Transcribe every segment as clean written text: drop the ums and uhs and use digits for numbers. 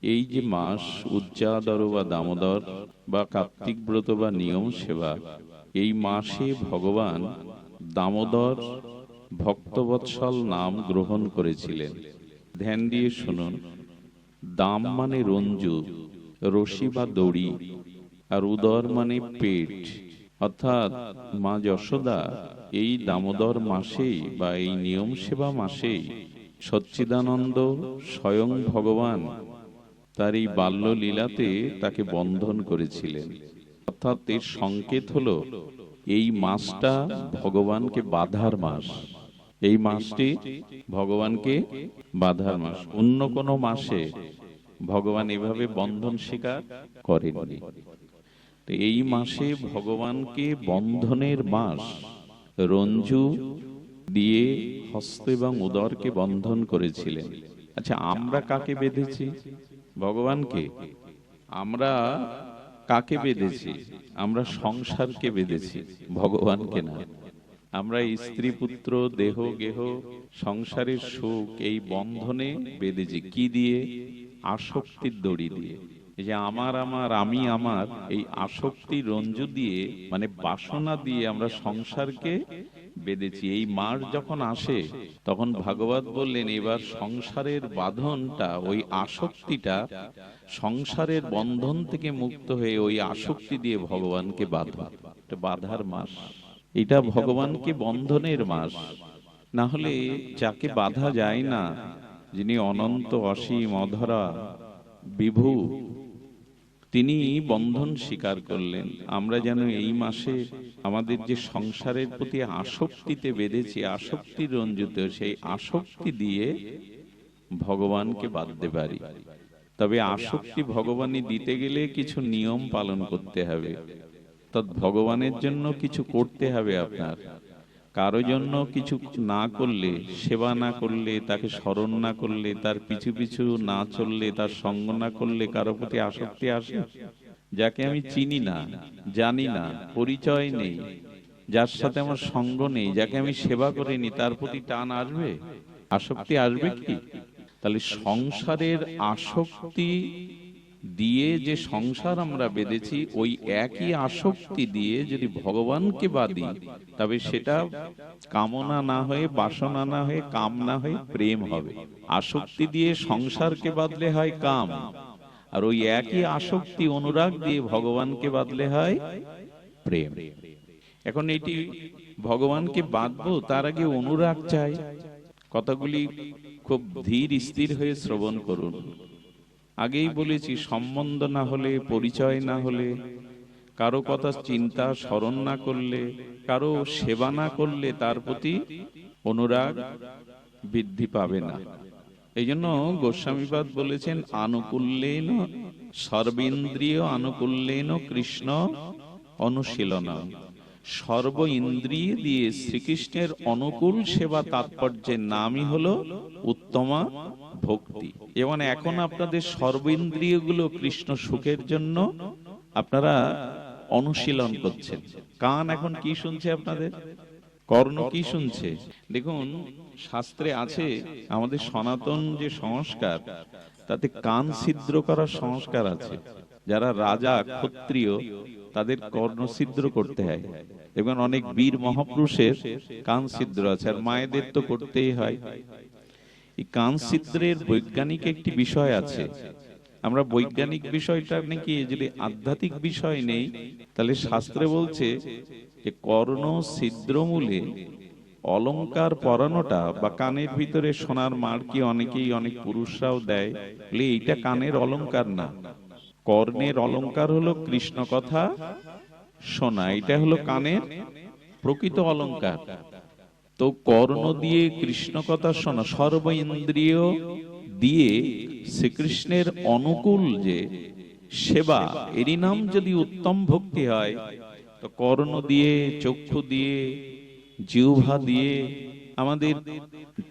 এই যে মাস উজ্জাদর বা দামোদর বা কার্তিক ব্রত বা নিয়ম সেবা, এই মাসে ভগবান দামোদর ভক্তবৎসল নাম গ্রহণ করেছিলেন। ধ্যান দিয়ে শুনুন। দাম মানে রঞ্জু, রশি বা দড়ি, আর উদর মানে পেট। অর্থাৎ মা যশোদা এই দামোদর মাসেই বা এই নিয়ম সেবা মাসেই সচ্চিদানন্দ স্বয়ং ভগবান তার এই বাল্য লীলাতে তাকে বন্ধন করেছিলেন। অর্থাৎ এর সংকেত হলো এই মাসটা ভগবানকে বাধার মাস। এই মাসটি ভগবানকে বাধার মাস। অন্য কোনো মাসে ভগবান এভাবে বন্ধন স্বীকার করেননি। তো এই মাসে ভগবানকে বন্ধনের মাস। রঞ্জু দিয়ে হস্ত এবং উদরকে বন্ধন করেছিলেন। আচ্ছা, আমরা কাকে বেঁধেছি? ভগবানকে। আমরা কাকে বেঁধেছি? আমরা সংসারকে বেঁধেছি, ভগবানকে না। আমরা স্ত্রী পুত্র দেহ গেহ সংসারের সুখ এই বন্ধনে বেঁধেছি। কি দিয়ে? আসক্তির দড়ি দিয়ে। এই যে আমার আমার আমি আমার, এই আসক্তি রঞ্জু দিয়ে মানে বাসনা দিয়ে আমরা সংসারকে বেঁধেছি। এই মাস যখন আসে তখন ভাগবত বললেন এবার সংসারের বাঁধনটা, ওই আসক্তিটা, সংসারের বন্ধন থেকে মুক্ত হয়ে ওই আসক্তি দিয়ে ভগবানকে বাঁধা। এটা বাধার মাস, এটা ভগবানকে বন্ধনের মাস। না হলে যাকে বাধা যায় না, যিনি অনন্ত অসীম অধরা বিভু, তিনি বন্ধন স্বীকার করলেন। আমরা যেন এই মাসে আমাদের যে সংসারের প্রতি আসক্তিতে বেঁধেছি, আসক্তির রঞ্জিত, সেই আসক্তি দিয়ে ভগবানকে বাঁধতে পারি। তবে আসক্তি ভগবানই দিতে গেলে কিছু নিয়ম পালন করতে হবে। তৎ ভগবানের জন্য কিছু করতে হবে আপনার। কারো জন্য কিছু না করলে, সেবা না করলে, তাকে স্মরণ না করলে, তার পিছু পিছু না চললে, তার সঙ্গ না করলে কারো প্রতি আসক্তি আসে? যাকে আমি চিনি না, জানি না, পরিচয় নেই, যার সাথে আমার সঙ্গ নেই, যাকে আমি সেবা করিনি, তার প্রতি টান আসবে? আসক্তি আসবে কি? তাহলে সংসারের আসক্তি দিয়ে যে সংসার আমরা বেঁধেছি, ওই একই আসক্তি দিয়ে যদি ভগবানকে বাঁধি, তবে সেটা কামনা না হয়ে, বাসনা না হয়ে, কাম না হয়ে প্রেম হবে। আসক্তি দিয়ে সংসারকে বাঁধলে হয় কাম, আর ওই একই আসক্তি অনুরাগ দিয়ে ভগবানকে বাঁধলে হয় প্রেম। এখন এটি ভগবানকে বাঁধবো, তার আগে অনুরাগ চাই। কথাগুলি খুব ধীর স্থির হয়ে শ্রবণ করুন। আগেই বলেছি, সম্বন্ধ না হলে, পরিচয় না হলে, কারো কথা চিন্তা স্মরণ না করলে, কারো সেবা না করলে তার প্রতি অনুরাগ বৃদ্ধি পাবে না। এই জন্য গোস্বামীপাদ বলেছেন, আনুকূল্যেন সর্বেন্দ্রিয় আনুকূল্যেন কৃষ্ণ অনুশীলনম। সর্ব ইন্দ্রিয় দিয়ে শ্রীকৃষ্ণের অনুকূল সেবা তাৎপর্যের নামই হলো উত্তমা ভক্তি। যেমন এখন আপনাদের সর্বেন্দ্রিয়গুলো কৃষ্ণ সুখের জন্য আপনারা অনুশীলন করছেন। কান এখন কি শুনছে আপনাদের? কর্ণ কি শুনছে? দেখুন, শাস্ত্রে আছে, আমাদের সনাতন যে সংস্কার, তাতে কান ছিদ্র করার সংস্কার আছে। যারা রাজা ক্ষত্রিয় তাদের কর্ণ ছিদ্র করতে হয়। এবং অনেক বীর মহাপুরুষের কান ছিদ্র আছে, আর মায়েদের তো করতেই হয়। এই কান ছিদ্রের বৈজ্ঞানিক একটি বিষয় আছে। আমরা বৈজ্ঞানিক বিষয়টা নাকি যদি আধ্যাত্মিক বিষয় নেই, তাহলে শাস্ত্রে বলছে যে কর্ণ ছিদ্রমূলে অলংকার পরানোটা বা কানের ভিতরে সোনার মাড়কি অনেকেই, অনেক পুরুষরাও দেয়, বলে এইটা কানের অলংকার না। কর্ণের অলংকার হলো কৃষ্ণ কথা শোনা, এটা হলো কানের প্রকৃত অলংকার। তো কর্ণ দিয়ে কৃষ্ণ কথা শোনা, সর্ব ইন্দ্রিয় দিয়ে শ্রীকৃষ্ণের অনুকূল যে সেবা, এরই নাম যদি উত্তম ভক্তি হয়, তো কর্ণ দিয়ে, চক্ষু দিয়ে, জিহ্বা দিয়ে, আমাদের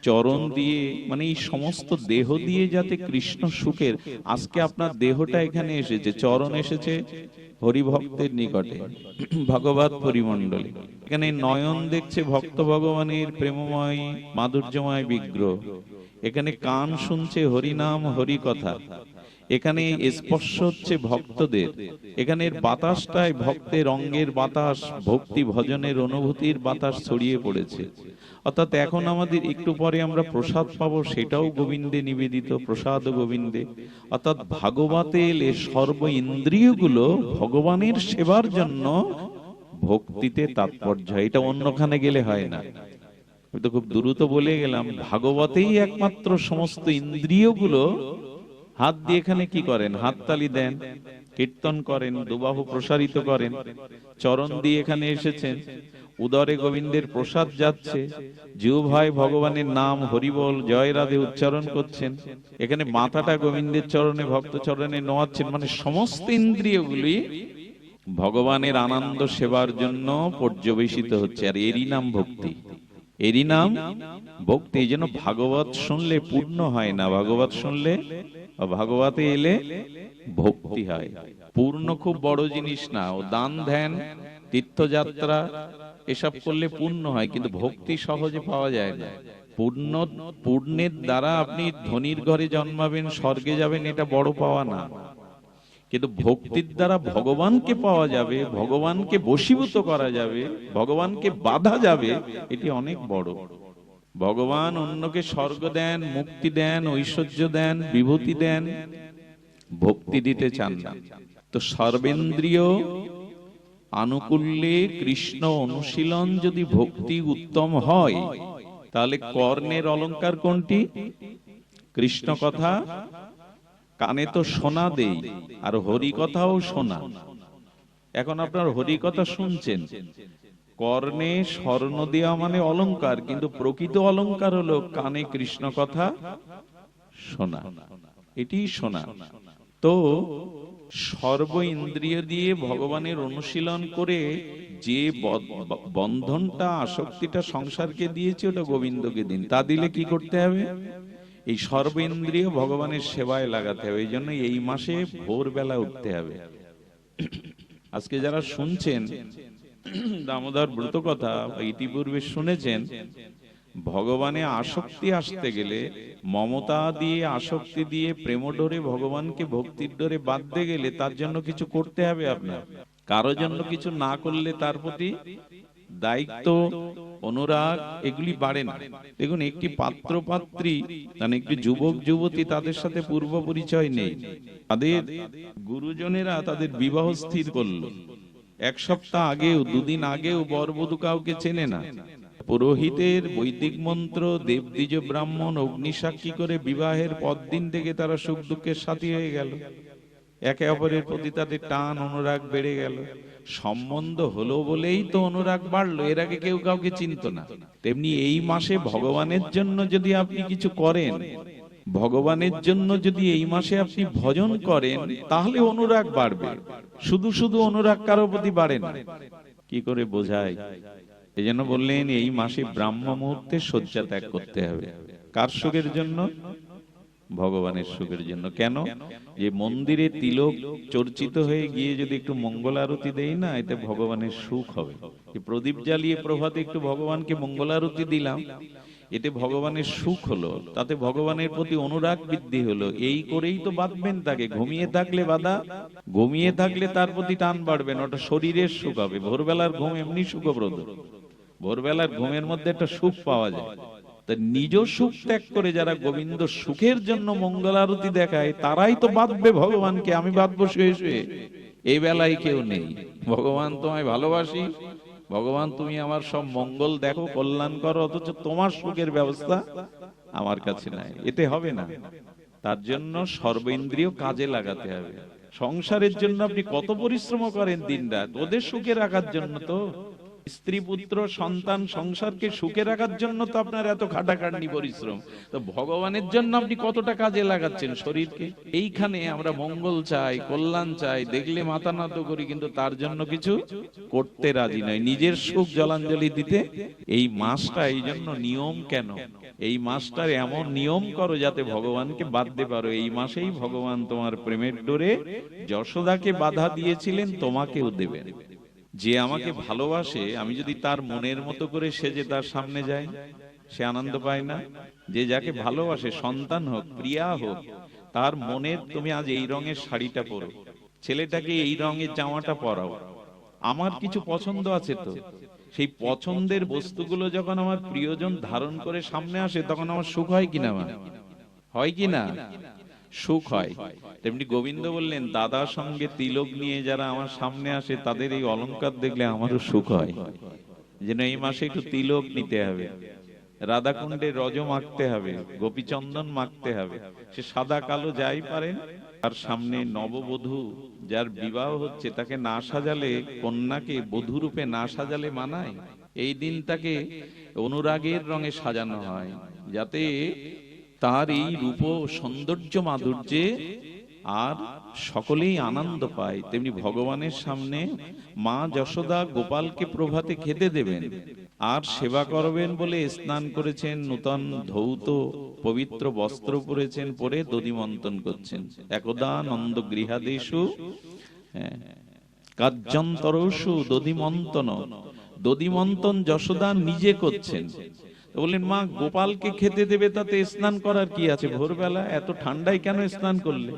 চরণ দিয়ে, মানে এই সমস্ত দেহ দিয়ে যাতে কৃষ্ণ সুখের। আজকে আপনার দেহটা এখানে এসেছে, চরণ এসেছে হরিভক্তের নিকটে, ভগবত পরিমণ্ডলে। এখানে নয়ন দেখছে ভক্ত ভগবানের প্রেমময় মাধুর্যময় বিগ্রহ। এখানে কান শুনছে হরিনাম হরি কথা। এখানে স্পর্শ হচ্ছে ভক্তদের, এখানের বাতাসটাই ভক্তের অঙ্গের বাতাস, ভক্তি ভজনের অনুভূতির বাতাস ছড়িয়ে পড়েছে। অর্থাৎ এখন আমাদের একটু পরে আমরা প্রসাদ পাবো, সেটাও গোবিন্দে নিবেদিত, প্রসাদ গোবিন্দে। অর্থাৎ ভাগবতে এলে সর্ব ইন্দ্রিয়গুলো ভগবানের সেবার জন্য ভক্তিতে তাৎপর্য। এটা অন্যখানে গেলে হয় না। আমি তো খুব দ্রুত বলে গেলাম, ভাগবতেই একমাত্র সমস্ত ইন্দ্রিয়গুলো হাত দিয়ে এখানে কি করেন, হাততালি দেন, কীর্তন করেন, দুবাহু প্রসারিত করেন, চরণ দিয়ে এখানে এসেছেন, উদরে গোবিন্দের প্রসাদ যাচ্ছে, জিহ্বায় ভগবানের নাম হরিবল জয় রাধে উচ্চারণ করছেন, এখানে মাথাটা গোবিন্দের চরণে ভক্ত চরণে নোয়াচ্ছেন। মানে সমস্ত ইন্দ্রিয়গুলি ভগবানের আনন্দ সেবার জন্য পর্যবেসিত হচ্ছে। আর এরই নাম ভক্তি, এরই নাম ভক্তি। এই জন্য ভাগবত শুনলে পূর্ণ হয় না, ভাগবত শুনলে ভাগবতে এলে ভক্তি হয়। পূর্ণ খুব বড় জিনিস না, ও দান ধ্যান তীর্থযাত্রা এসব করলে পূর্ণ হয়, কিন্তু ভক্তি সহজে পাওয়া যায় না। পূর্ণের দ্বারা আপনি ধনীর ঘরে জন্মাবেন, স্বর্গে যাবেন, এটা বড় পাওয়া না। কিন্তু ভক্তির দ্বারা ভগবানকে পাওয়া যাবে, ভগবানকে বশীভূত করা যাবে, ভগবানকে বাঁধা যাবে, এটি অনেক বড়। ভগবান অন্যকে স্বর্গ দেন, মুক্তি দেন, ঐশ্বর্য দেন, বিভূতি দেন, ভক্তি দিতে চান না। তো সর্বেন্দ্রিয় আনুকূল্যে কৃষ্ণ অনুশীলন যদি ভক্তি উত্তম হয়, তাহলে কর্ণের অলংকার কোনটি? কৃষ্ণ কথা কানে তো শোনা দেই, আর হরি কথাও শোনা। এখন আপনার হরি কথা শুনছেন, কর্ণে স্বর্ণ দেওয়া মানে অলংকার, কিন্তু প্রকৃত অলংকার হলো কানে কৃষ্ণ কথা শোনা, এটি শোনা। তো সর্ব ইন্দ্রিয় দিয়ে ভগবানের অনুশীলন করে যে বন্ধনটা আসক্তিটা সংসারকে দিয়েছে, ওটা গোবিন্দকে দিন। তা দিলে কি করতে হবে? এই সর্বেন্দ্রিয় ভগবানের সেবায় লাগাতে হবে। এই জন্য এই মাসে ভোরবেলা উঠতে হবে। আজকে যারা শুনছেন দামোদর ব্রত কথা, ইতিপূর্বে শুনেছেন, ভগবানে আসক্তি আসতে গেলে, মমতা দিয়ে আসক্তি দিয়ে প্রেম ডোরে ভগবানকে ভক্তির ডোরে বাঁধতে গেলে তার জন্য কিছু করতে হবে আপনার। কারো জন্য কিছু না করলে তার প্রতি দায়িত্ব, অনুরাগ এগুলি বাড়ে না। দেখুন, একটি পাত্র পাত্রী মানে একটি যুবক যুবতী, তাদের সাথে পূর্ব পরিচয় নেই, তাদের গুরুজনেরা তাদের বিবাহ স্থির করলো, এক সপ্তাহ আগেও দুদিন আগেও বরবধূ কাউকে চেনে না। পুরোহিতের বৈদিক মন্ত্র, দেবদ্বিজ ব্রাহ্মণ অগ্নিসাক্ষী করে বিবাহের পরদিন থেকে তারা সুখ দুঃখের সাথী হয়ে গেল। একে অপরের প্রতি তাদের টান অনুরাগ বেড়ে গেল। সম্বন্ধ হলো বলেই তো অনুরাগ বাড়লো, এর আগে কেউ কাউকে চিনত না। তেমনি এই মাসে ভগবানের জন্য যদি আপনি কিছু করেন, ভগবানের জন্য যদি এই মাসে আপনি ভজন করেন, তাহলে অনুরাগ বাড়বে। শুধু শুধু অনুরাগ কারো প্রতি বাড়ে না। কি করে বোঝায়? এই জন্য বললেন এই মাসে ব্রাহ্ম মুহূর্তে শয্যা ত্যাগ করতে হবে। কার সুখের জন্য? ভগবানের সুখের জন্য। কেন? যে মন্দিরে তিলক চর্চিত হয়ে গিয়ে যদি একটু মঙ্গল আরতি দেই না, এতে ভগবানের সুখ হবে। প্রদীপ জ্বালিয়ে প্রভাতে একটু ভগবানকে মঙ্গল আরতি দিলাম, এতে ভগবানের সুখ হলো, তাতে ভগবানের প্রতি অনুরাগ বৃদ্ধি হলো। এই করেই তো বাঁধবেন তাকে। ঘুমিয়ে থাকলে বাধা, ঘুমিয়ে থাকলে তার প্রতি টান বাড়বে না, ওটা শরীরের সুখ হবে। ভোরবেলার ঘুম এমনি সুখপ্রদ, ভোরবেলার ঘুমের মধ্যে একটা সুখ পাওয়া যায়। নিজ সুখ ত্যাগ করে যারা গোবিন্দ সুখের জন্য মঙ্গল আরতি দেখায়, তারাই তো বাঁধবে ভগবানকে। আমি বাঁধবো শুয়ে শুয়ে? এই বেলায় কেউ নেই। ভগবান তোমায় ভালোবাসি, ভগবান তুমি আমার সব মঙ্গল দেখো, কল্যাণ করো, অথচ তোমার সুখের ব্যবস্থা আমার কাছে নাই, এতে হবে না। তার জন্য সর্বেন্দ্রিয় কাজে লাগাতে হবে। সংসারের জন্য আপনি কত পরিশ্রম করেন দিন রাত, ওদের সুখে রাখার জন্য তো। স্ত্রী পুত্র সন্তান সংসারকে সুখে রাখার জন্য তো আপনার এত খাটাখাটনি পরিশ্রম। তো ভগবানের জন্য আপনি কতটা কাজে লাগাচ্ছেন শরীরকে? এইখানে আমরা মঙ্গল চাই, কল্যাণ চাই, দেখলে মাথা নত করি, কিন্তু তার জন্য কিছু করতে রাজি নয়, নিজের সুখ জলাঞ্জলি দিতে। এই মাসটা এই জন্য নিয়ম কেন? এই মাসটার এমন নিয়ম করো যাতে ভগবানকে বাঁধতে পারো। এই মাসেই ভগবান তোমার প্রেমের ডোরে যশোদাকে বাধা দিয়েছিলেন, তোমাকেও দেবেন। যে আমাকে ভালোবাসে, আমি যদি তার মনের মতো করে সেজে তার সামনে যাই, সে আনন্দ পায় না? যে যাকে ভালোবাসে, সন্তান হোক, প্রিয়া হোক, তার মনের তুমি আজ এই রঙের শাড়িটা পরো, ছেলেটাকে এই রঙের জামাটা পরাও, আমার কিছু পছন্দ আছে তো, সেই পছন্দের বস্তুগুলো যখন আমার প্রিয়জন ধারণ করে সামনে আসে তখন আমার সুখ হয় কিনা, হয় কিনা? সুখ হয়। তেমনি গোবিন্দ বললেন, দাদার সঙ্গে তিলক নিয়ে যারা আমার সামনে আসে তাদের এই অলংকার দেখলে আমারও সুখ হয়, যেন এই মাসে একটু তিলক নিতে হবে, রাধাকুণ্ডে রজ মাখতে হবে, গোপীচন্দন মাখতে হবে, সে সাদা কালো যাই পারেন। তার সামনে নববধূ যার বিবাহ হচ্ছে তাকে না সাজালে, কন্যাকে বধূরূপে না সাজালে মানায়। এই দিন তাকে অনুরাগের রঙে সাজানো হয়, যাতে তার এই রূপ সৌন্দর্য মাধুর্যে আর সকলেই আনন্দ পায়। তেমনি ভগবানের সামনে মা যশোদা গোপালকে প্রভাতে খেতে দেবেন আর সেবা করবেন বলে স্নান করেছেন, নূতন ধৌত পবিত্র বস্ত্র পরেছেন, পরে দধিমন্থন করছেন। একদা নন্দ গৃহাদেশু কার্যন্তরসু দধিমন্থন, দধিমন্থন যশোদা নিজে করছেন। বললেন, মা গোপালকে খেতে দেবে, তাতে স্নান করার কি আছে? ভোরবেলা এত ঠান্ডায় কেন স্নান করলে?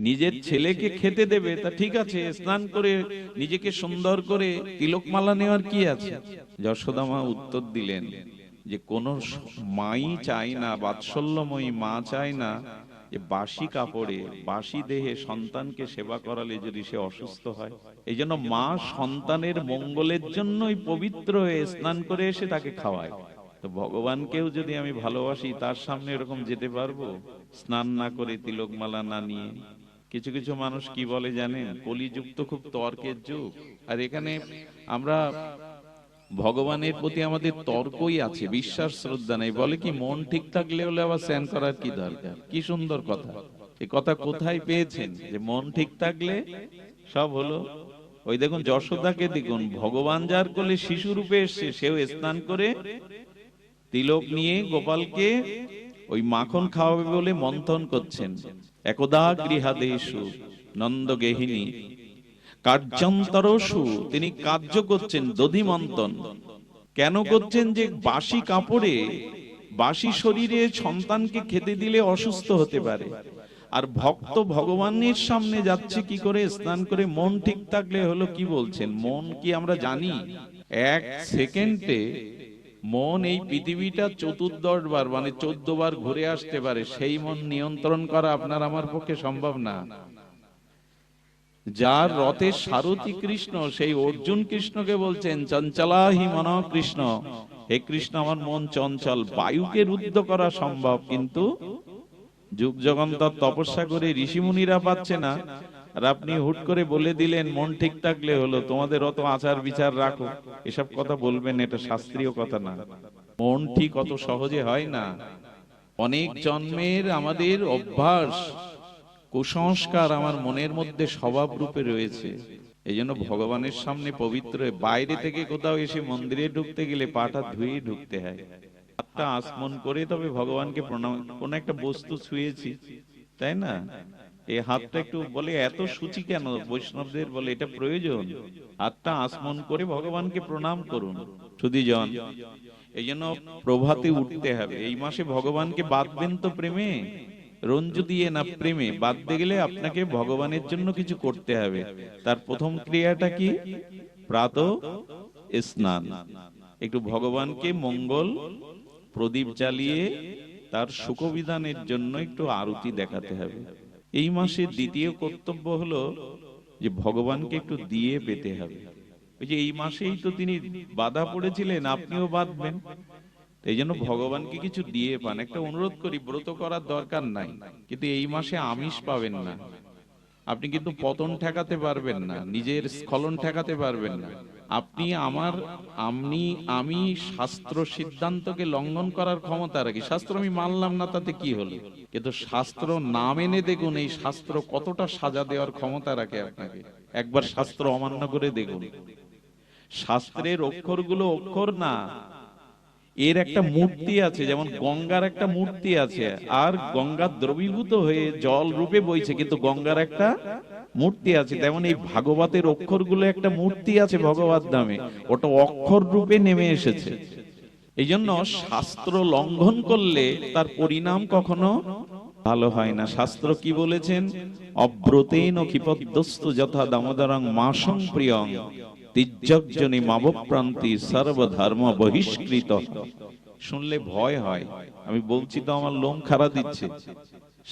নিজের ছেলেকে খেতে দেবে, তা ঠিক আছে, স্নান করে নিজেকে সুন্দর করে তিলকমালা নেওয়ার কি আছে? যশোদা মা উত্তর দিলেন যে কোন মাই চায় না, বাৎসল্যময়ী মা চায় না যে বাসি কাপড়ে বাসি দেহে সন্তানকে সেবা করালে যদি সে অসুস্থ হয়। এই জন্য মা সন্তানের মঙ্গলের জন্যই পবিত্র হয়ে স্নান করে এসে তাকে খাওয়ায়। তো ভগবানকেও যদি আমি ভালোবাসি, তার সামনে এরকম যেতে পারবো স্নান না করে, তিলকমালা না নিয়ে? কিছু কিছু মানুষ কি বলে জানেন, কলিযুগ তো খুব তর্কের যুগ, আর এখানে আমরা ভগবানের প্রতি আমাদের তর্কই আছে, বিশ্বাস শ্রদ্ধা নেই। বলে কি, মন ঠিক থাকলে হলে আবার স্নান করার কি দরকার? কি সুন্দর কথা! এই কথা কোথায় পেয়েছেন যে মন ঠিক থাকলে সব হলো? ওই দেখুন যশোদাকে দেখুন, ভগবান যার কোলে শিশু রূপে এসছে, সেও স্নান করে তিলক নিয়ে গোপালকে ওই মাখন খাওয়াবে বলে মন্থন করছেন। একদা গৃহাদেশু নন্দ গেহিনী কার্যন্তরসু, তিনি কার্য করছেন দধিমন্থন। কেন করছেন? যে বাসি কাপড়ে বাসি শরীরে সন্তানকে খেতে দিলে অসুস্থ হতে পারে। আর ভক্ত ভগবানের সামনে যাচ্ছে কি করে? স্নান করে। মন ঠিক থাকলে হলো। কি বলছেন? মন কি আমরা জানি এক সেকেন্ডে মন এই পৃথিবীটা 14 বার মানে 14 বার ঘুরে আসতে পারে? সেই মন নিয়ন্ত্রণ করা আপনার আমার পক্ষে সম্ভব না। যার রথের সারথি কৃষ্ণ, সেই অর্জুন কৃষ্ণকে বলছেন, চঞ্চলাহি মন কৃষ্ণ, হে কৃষ্ণ আমার মন চঞ্চল। বায়ুকে রুদ্ধ করা সম্ভব, কিন্তু যুগ যুগান্তর তপস্যা করে ঋষিমুনিরা পাচ্ছে না, আর আপনি হুট করে বলে দিলেন মন ঠিক থাকলে হলো। তোমাদের অত আচার বিচার রাখো, এসব কথা বলবেন, এটা শাস্ত্রীয় কথা না। মন ঠিক অত সহজে হয় না। অনেক জন্মের আমাদের অভ্যাস, কুসংস্কার আমার মনের মধ্যে স্বভাব রূপে রয়েছে। এই জন্য ভগবানের সামনে পবিত্র, বাইরে থেকে কোথাও এসে মন্দিরে ঢুকতে গেলে পাটা ধুয়ে ঢুকতে হয়, হাতটা আসমন করে তবে ভগবানকে প্রণাম। কোন একটা বস্তু ছুঁয়েছি, তাই না? এই হাতটা একটু বলে এত সূচি কেন? বৈষ্ণবদের বলে এটা প্রয়োজন, হাতটা আসমন করে ভগবানকে প্রণাম করুন। সুধীজন, এই জন্য প্রভাতে উঠতে হবে। এই মাসে ভগবানকে বাঁধবেন তো প্রেমে, রঞ্জু দিয়ে না, প্রেমে বাঁধতে গেলে আপনাকে ভগবানের জন্য কিছু করতে হবে। তার প্রথম ক্রিয়াটা কি? প্রাতঃ স্নান। একটু ভগবানকে মঙ্গল প্রদীপ জ্বালিয়ে তার সুখবিধানের জন্য একটু আরতি দেখাতে হবে। এই মাসের দ্বিতীয় কর্তব্য হলো যে ভগবানকে একটু দিয়ে পেতে হবে। ওই যে এই মাসেই তো তিনি বাধা পড়েছিলেন, আপনিও বাঁধবেন। এই জন্য ভগবানকে কিছু দিয়ে পান। একটা অনুরোধ করি, ব্রত করার দরকার নাই, কিন্তু এই মাসে আমিষ পাবেন না। আপনি কিন্তু পতন ঠেকাতে পারবেন না, নিজের স্খলন ঠেকাতে পারবেন না। আপনি আমি শাস্ত্র সিদ্ধান্তকে লঙ্ঘন করার ক্ষমতা রাখি। শাস্ত্র আমি মানলাম না, তাতে কি হলো? কিন্তু শাস্ত্র না মেনে দেখুন এই শাস্ত্র কতটা সাজা দেওয়ার ক্ষমতা রাখে আপনাকে। একবার শাস্ত্র অমান্য করে দেখুন। শাস্ত্রের অক্ষরগুলো অক্ষর না, এর একটা মূর্তি আছে। যেমন গঙ্গার একটা মূর্তি আছে, আর গঙ্গা দ্রবীভূত হয়ে জল রূপে বইছে, কিন্তু গঙ্গার একটা মূর্তি আছে। তেমন এই ভাগবতের অক্ষরগুলো একটা মূর্তি আছে ভগবত নামে, ওটা অক্ষর রূপে নেমে এসেছে। এই জন্য শাস্ত্র লঙ্ঘন করলে তার পরিণাম কখনো ভালো হয় না। শাস্ত্র কি বলেছেন? অব্রতেন ক্ষিপদ্যস্তু যথা দামোদরং মাসং প্রিয়ং তির্যকজনী মাবপ্রান্তি সর্বধর্ম বহিষ্কৃত। শুনলে ভয় হয়, আমি বলছি তো আমার লোম খাড়া দিচ্ছে।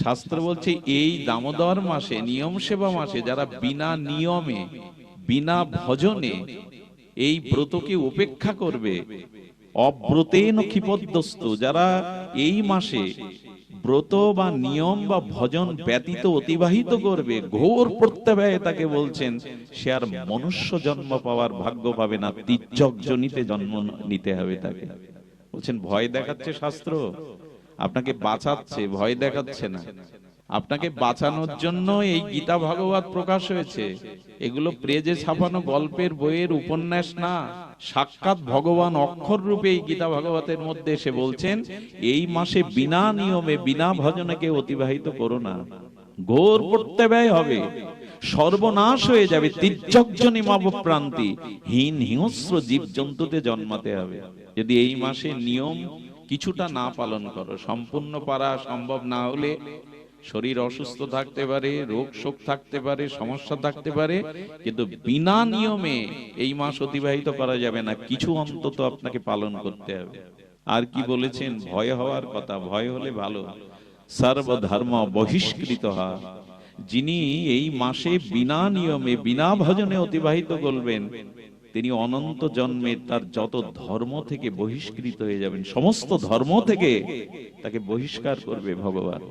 শাস্ত্র বলছে এই দামোদর মাসে, নিয়ম সেবা মাসে, যারা বিনা নিয়মে বিনা ভজনে এই ব্রতকে উপেক্ষা করবে, অব্রতেন ক্ষিপদ্যস্তু, যারা এই মাসে ব্রত বা নিয়ম বা ভজন ব্যতীত অতিবাহিত করবে, ঘোর প্রত্যয় তাকে বলছেন সে আর মনুষ্য জন্ম পাওয়ার ভাগ্য পাবে না, তির্যক জনিতে জন্ম নিতে হবে তাকে। বলছেন ভয় দেখাচ্ছে শাস্ত্র, আপনাকে বাঁচাচ্ছে, ভয় দেখাচ্ছে না। আপনাকে বাঁচানোর জন্য এই গীতা ভাগবত প্রকাশ হয়েছে। এগুলো প্রেজে ছাপানো গল্পের বইয়ের উপন্যাস না, সাক্ষাৎ ভগবান অক্ষর রূপে এই গীতা ভাগবতের মধ্যে এসে বলছেন এই মাসে বিনা নিয়মে বিনা ভজনকে অতিবাহিত করো না, ঘোর প্রত্যয় হবে, সর্বনাশ হয়ে যাবে, তির্যকজনী মাবপ্রান্তি, হীন হিংস্র জীব জন্তুতে জন্মাতে হবে। যদি এই মাসে নিয়ম কিছুটা না পালন করো, সম্পূর্ণ পারা সম্ভব না হলে শরীর অসুস্থ থাকতে পারে, রোগ শোক থাকতে পারে, সমস্যা থাকতে পারে, কিন্তু বিনা নিয়মে এই মাস অতিবাহিত করা যাবে না, কিছু অন্তত আপনাকে পালন করতে হবে। আর কি বলেছেন? ভয় হওয়ার কথা, ভয় হলে ভালো। সর্বধর্ম বহিষ্কৃত হয়, যিনি এই মাসে বিনা নিয়মে বিনা ভজনে অতিবাহিত করবেন তিনি অনন্ত জন্মে তার যত ধর্ম থেকে বহিষ্কৃত হয়ে যাবেন, সমস্ত ধর্ম থেকে তাকে বহিষ্কার করবে ভগবান।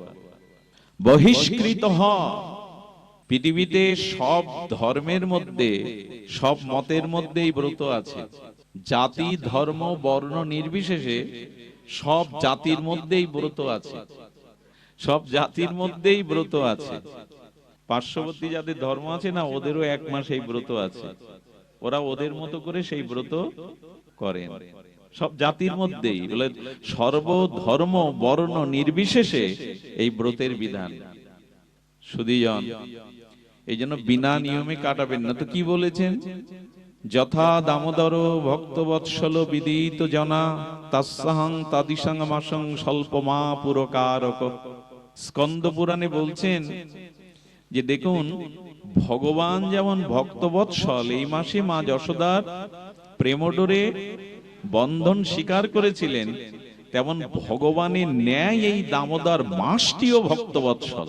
বহিষ্কৃত হ। পৃথিবীতে সব ধর্মের মধ্যে, সব মতের মধ্যেই ব্রত আছে, জাতি ধর্ম বর্ণ নির্বিশেষে সব জাতির মধ্যেই ব্রত আছে, সব জাতির মধ্যেই ব্রত আছে। পার্শ্ববর্তী যাদের ধর্ম আছে না, ওদেরও এক মাস এই ব্রত আছে, ওরা ওদের মতো করে সেই ব্রত করেন। সব জাতির মধ্যেই, বলে সর্বধর্ম বর্ণ নির্বিশেষে এই ব্রতের বিধান। সুধীজন, এই জন্য বিনা নিয়মে কাটাবেন না। তো কি বলেছেন? যথা দামোদর ভক্তবৎসল বিদিত জনা তাসাহং তাদিসং মাসং স্বল্পমা পুরকারক। স্কন্দ পুরাণে বলছেন যে দেখুন, ভগবান যেমন ভক্তবৎসল, এই মাসে মা যশোদার প্রেমডোরে বন্ধন স্বীকার করেছিলেন, তেমন ভগবানের ন্যায় এই দামোদর মাসটিও ভক্তবৎসল।